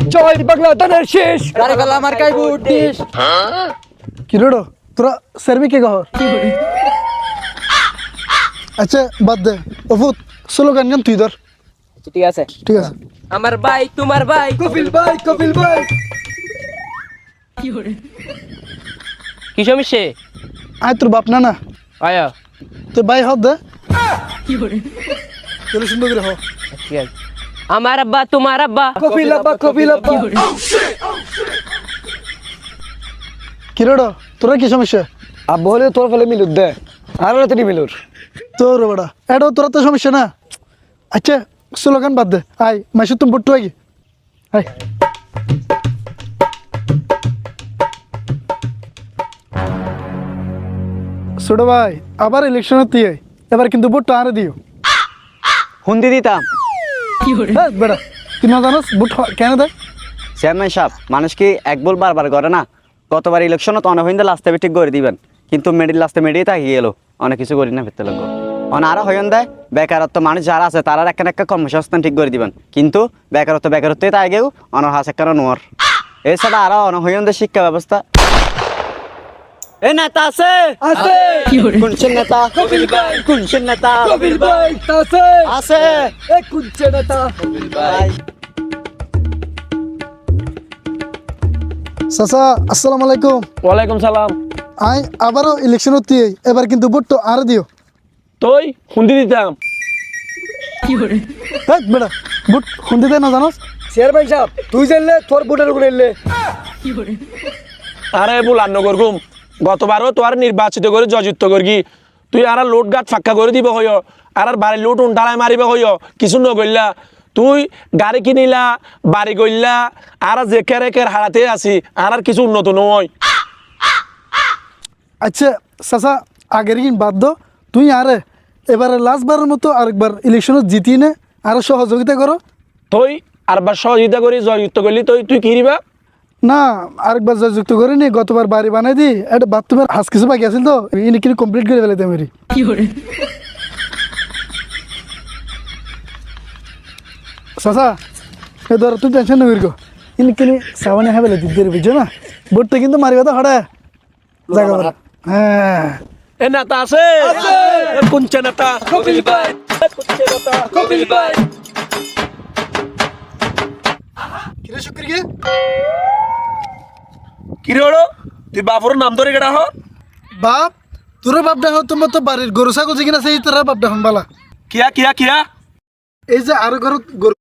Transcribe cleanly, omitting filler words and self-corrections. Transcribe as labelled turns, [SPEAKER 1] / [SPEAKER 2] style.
[SPEAKER 1] জয় বাংলা দানের শেষ
[SPEAKER 2] কারেকালা আমার কাই বুট দিস
[SPEAKER 3] কি রে তোরা সার্ভি কে গহর আচ্ছা বাদ দে ওফুত স্লোগান গান তুই ধর
[SPEAKER 2] ঠিক আছে
[SPEAKER 3] ঠিক আছে
[SPEAKER 2] আমার ভাই তোমার ভাই
[SPEAKER 1] কপিল ভাই
[SPEAKER 2] কি সমস্যা
[SPEAKER 3] আয় তোর বাপ না না
[SPEAKER 2] আয়া
[SPEAKER 3] তুই ভাই হদ দে তোর সুন্দর করে হ
[SPEAKER 2] ঠিক আছে আমার আব্বা তোমার আব্বা
[SPEAKER 1] কপিল আব্বা
[SPEAKER 3] কি রে তোরা কি সমস্যা
[SPEAKER 1] আব্বা হলে তোর ফলে মিলুর দে আর রাতে মিলুর
[SPEAKER 3] তোর বড়া এটা তোরা তো সমস্যা না আচ্ছা স্লোগান বাদ দে আয় মাসে তুমি বুট্টু আগে আয় ছোট ভাই আবার ইলেকশন দিয়ে এবার কিন্তু বুট্টু আরে দিও
[SPEAKER 4] হুন্দি দিতাম
[SPEAKER 3] হ্যাঁ বেড়া তুই না জানোস বুট কেন দেয়
[SPEAKER 4] চেয়ারম্যান সাহেব মানুষ কি এক বল বারবার করে না গতবার ইলেকশনও তো অনেক হইন্দে লাস্টে ঠিক করে দিবেন কিন্তু লাস্টে মেডিয়ে তাকিয়ে গেল অনেক কিছু করি না ফেরতে লাগবো আরো হইন দেয় বেকারত্ব মানুষ যারা আছে তারা একটা কর্মসংস্থান ঠিক করে দিবেন কিন্তু বেকারত্বই তাই গেও অনর হাস একটা নোয়ার এছাড়া আরো অনেক হইন দেয় শিক্ষা ব্যবস্থা এ নেতা আছে কোনছেন নেতা কোনছেন নেতা
[SPEAKER 1] কপিল ভাই আছে
[SPEAKER 4] আছে
[SPEAKER 1] এ কুঞ্চে নেতা
[SPEAKER 4] ভাই
[SPEAKER 3] চাচা আসসালামু আলাইকুম
[SPEAKER 5] ওয়ালাইকুম সালাম
[SPEAKER 3] আয় আবারও ইলেকশন দিয়ে এবার কিন্তু বুট্টু আরে দিও
[SPEAKER 5] তুই হুন্দি দিতাম
[SPEAKER 3] হ্যাঁ বেড়া বুট হুন্দি দেয় না জানোস
[SPEAKER 1] চেয়ারম্যান সাহেব তুই জানলে তোর বুটের উপরে এলে
[SPEAKER 5] আরে বল আন্ন করগুম গতবারও তো আর নির্বাচিত করে জয়যুক্ত করগি তুই আর লোট গাট ফাঁকা করে দিব হইয় আর বাড়ির লোট উন্টালাই মারিব হইয় কিছু নগল্লা তুই গাড়ি কিনিলা বাড়ি গইলা আর জেকের একের হারাতে আসি আর কিছু উন্নত নয়
[SPEAKER 3] আচ্ছা চাচা আগের দিন বাদ দো তুই আরে এবারে লাস্টবারের মতো আরেকবার ইলেকশনত জিতি নে আরো সহযোগিতা করো
[SPEAKER 5] তুই আরবার সহযোগিতা করি জয়যুক্ত করলি তুই কিনিবা
[SPEAKER 3] না আরেকবার যুক্ত করে নি গতবার বাড়ি বানাই দি একটা বাথরুমের হাস কিছু বাকি আছিল তো ইনি কিনে কমপ্লিট করে ফেলাইতে মেরি চাচা এ ধর তুই টেনশন নকরি গো ইনি কিনে সাবানে হ্যাঁ বেলে দিতে বুঝছো না বোর্ডটা কিন্তু মারিবা তো হড়ে জায়গা বড় হ্যাঁ
[SPEAKER 5] এ নেতা আছে কোনছে নেতা
[SPEAKER 1] কপিল ভাই
[SPEAKER 5] কোনছে নেতা
[SPEAKER 1] কপিল ভাই
[SPEAKER 3] কিরে শুক্রি গে
[SPEAKER 5] কি রে ওড়ো তুই বাপুর নাম ধরে গেড়া হ
[SPEAKER 3] বাপ তোর বাপ ডাহন তোমার তো বাড়ির গরু ছাগল যেখানে আছে এই তোর বাপ ডাহন বালা
[SPEAKER 5] কিয়া কিয়া কিয়া
[SPEAKER 3] এই যে আরো ঘর গরু